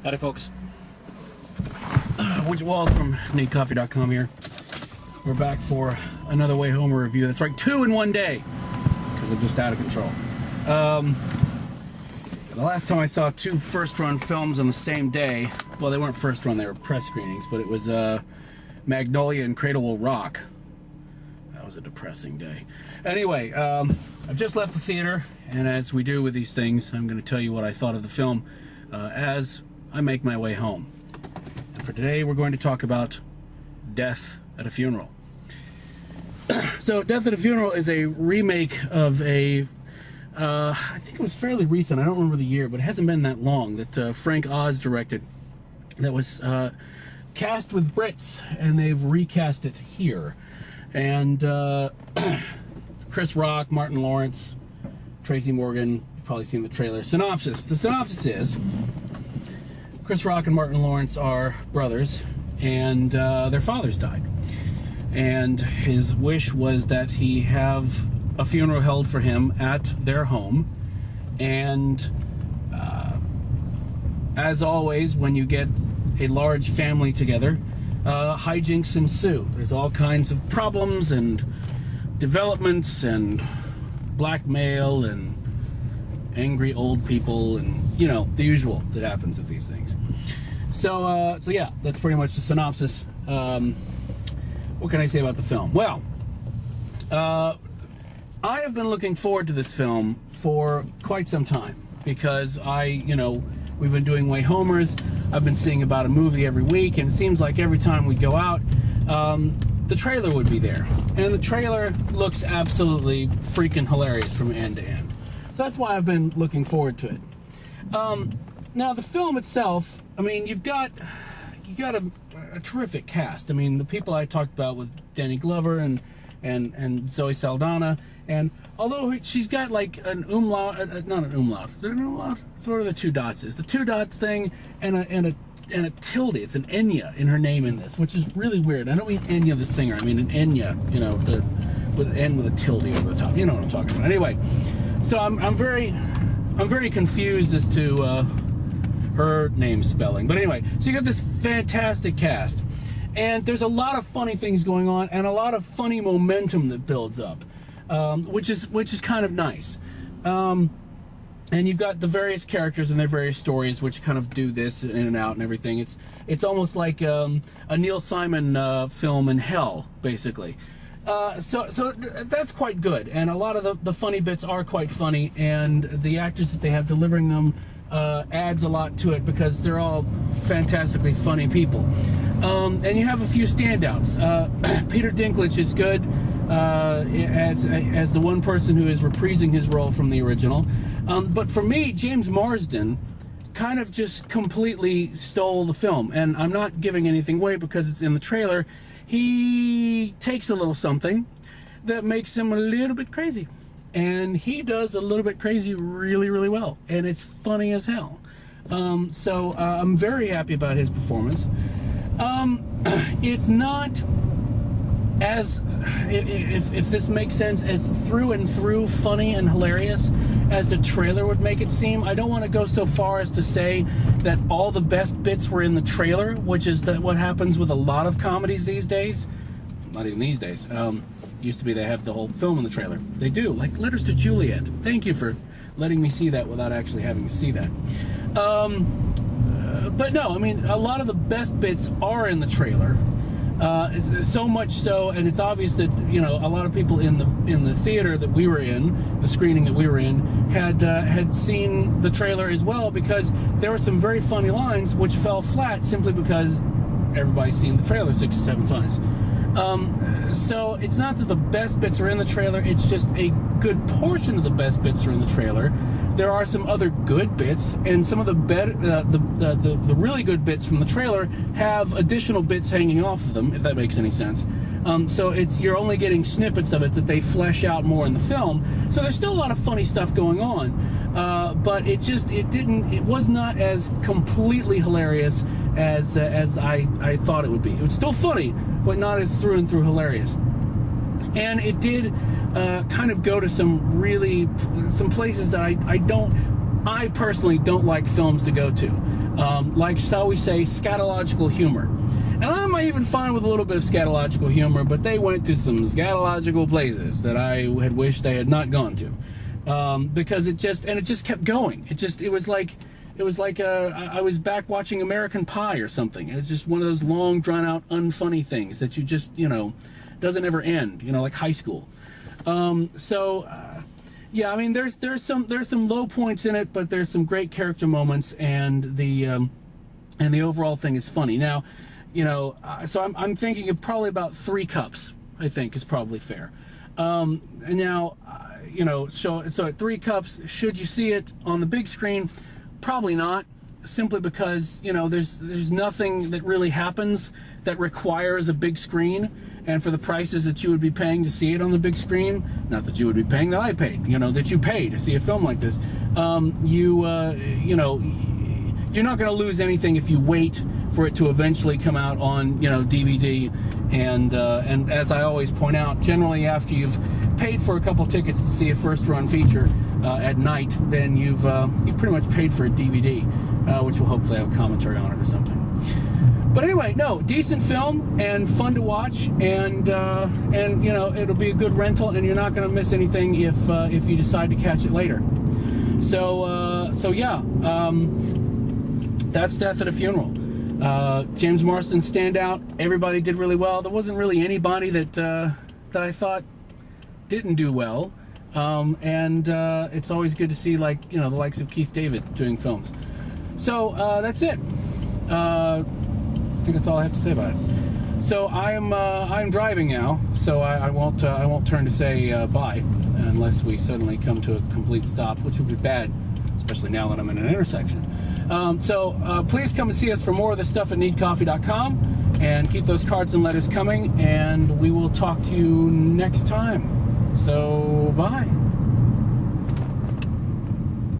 Howdy, folks. Widget Walls from NateCoffee.com here. We're back for another Way Home review. That's right, 2 in one day, because I'm just out of control. The last time I saw 2 first-run films on the same day, well, they weren't first-run, they were press screenings, but it was Magnolia and Cradle Will Rock. That was a depressing day. Anyway, I've just left the theater, and as we do with these things, I'm going to tell you what I thought of the film as I make my way home. And for today, we're going to talk about Death at a Funeral. So, Death at a Funeral is a remake of a, I think it was fairly recent, I don't remember the year, but it hasn't been that long, that Frank Oz directed, that was cast with Brits, and they've recast it here. And Chris Rock, Martin Lawrence, Tracy Morgan, you've probably seen the trailer. Synopsis. The synopsis is, Chris Rock and Martin Lawrence are brothers, and their fathers died. And his wish was that he have a funeral held for him at their home. And as always, when you get a large family together, hijinks ensue. There's all kinds of problems and developments and blackmail and angry old people and, you know, the usual that happens at these things. So yeah, that's pretty much the synopsis. What can I say about the film? Well, I have been looking forward to this film for quite some time because we've been doing Way Homers. I've been seeing about a movie every week, and it seems like every time we go out, the trailer would be there. And the trailer looks absolutely freaking hilarious from end to end. So that's why I've been looking forward to it. Now, the film itself, I mean, you got a terrific cast. I mean, the people I talked about with Danny Glover and Zoe Saldana, and although she's got like an umlaut, not an umlaut, is it an umlaut? It's what are the 2 dots is? The 2 dots thing and a tilde. It's an Enya in her name in this, which is really weird. I don't mean Enya the singer. I mean an Enya, you know, with an N with a tilde over the top. You know what I'm talking about. Anyway, so I'm very confused as to her name spelling. But anyway, so you got this fantastic cast, and there's a lot of funny things going on and a lot of funny momentum that builds up, which is kind of nice. And you've got the various characters and their various stories, which kind of do this in and out and everything. It's almost like a Neil Simon film in hell, basically. So that's quite good, and a lot of the funny bits are quite funny, and the actors that they have delivering them adds a lot to it because they're all fantastically funny people. And you have a few standouts. Peter Dinklage is good as the one person who is reprising his role from the original. But for me, James Marsden kind of just completely stole the film, and I'm not giving anything away because it's in the trailer. He takes a little something that makes him a little bit crazy. And he does a little bit crazy really, really well. And it's funny as hell. So I'm very happy about his performance. It's not as, if this makes sense, as through and through funny and hilarious as the trailer would make it seem. I don't want to go so far as to say that all the best bits were in the trailer, which is what happens with a lot of comedies these days. Not even these days. Used to be they have the whole film in the trailer. They do, like Letters to Juliet. Thank you for letting me see that without actually having to see that. But no, I mean, a lot of the best bits are in the trailer. So much so, and it's obvious that, you know, a lot of people in the theater that we were in, the screening that we were in, had seen the trailer as well, because there were some very funny lines which fell flat simply because everybody's seen the trailer 6 or 7 times. So it's not that the best bits are in the trailer, it's just a good portion of the best bits are in the trailer. There are some other good bits, and some of the really good bits from the trailer have additional bits hanging off of them, if that makes any sense. So you're only getting snippets of it that they flesh out more in the film. So there's still a lot of funny stuff going on, but it was not as completely hilarious as I thought it would be. It was still funny, but not as through and through hilarious. And it did kind of go to some places that I personally don't like films to go to. like, shall we say, scatological humor. And I'm even fine with a little bit of scatological humor, but they went to some scatological places that I had wished they had not gone to, because it just kept going. It was like I was back watching American Pie or something. It was just one of those long, drawn out, unfunny things that you just, doesn't ever end. Like high school. Yeah, I mean, there's some low points in it, but there's some great character moments, and the overall thing is funny. Now, so I'm thinking of probably about 3 cups, I think is probably fair. Now, so at 3 cups, should you see it on the big screen? Probably not, simply because, there's nothing that really happens that requires a big screen, and for the prices that you would be paying to see it on the big screen, not that you would be paying, that I paid, that you pay to see a film like this, you're not going to lose anything if you wait for it to eventually come out on, DVD. And as I always point out, generally after you've paid for a couple tickets to see a first-run feature at night, then you've pretty much paid for a DVD, which will hopefully have a commentary on it or something. But anyway, no, decent film and fun to watch, and it'll be a good rental, and you're not going to miss anything if you decide to catch it later. So yeah. That's Death at a Funeral. James Marsden standout. Everybody did really well. There wasn't really anybody that I thought didn't do well. And it's always good to see, the likes of Keith David doing films. So that's it. I think that's all I have to say about it. So I'm driving now, so I won't turn to say bye unless we suddenly come to a complete stop, which would be bad, especially now that I'm in an intersection. So please come and see us for more of this stuff at needcoffee.com, and keep those cards and letters coming, and we will talk to you next time. So bye.